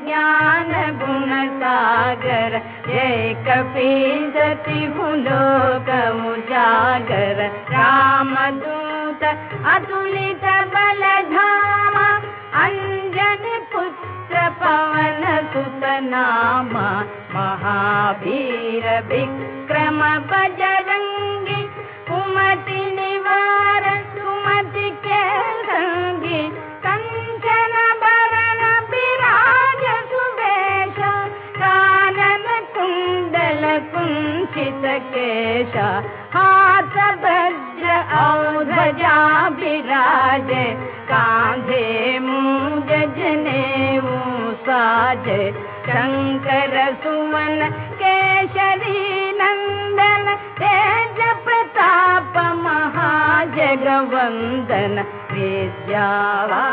ज्ञान गुण सागर जय कपीसति भूलोक उजागर रामदूत अतुलित बल धामा अंजनी पुत्र पवन सुत नामा महावीर विक्रम बजरंगी कुमति निवार सुमति के संगी कंचन बरन विराज सुवेश कानन कुंडल कुंचित केश हाथ वज्र और ध्वजा विराजे कांधे मूंज जनेऊ साजे शंकर सुवन केशरी नंदन तेज प्रताप महाजगवंदन विद्यावान।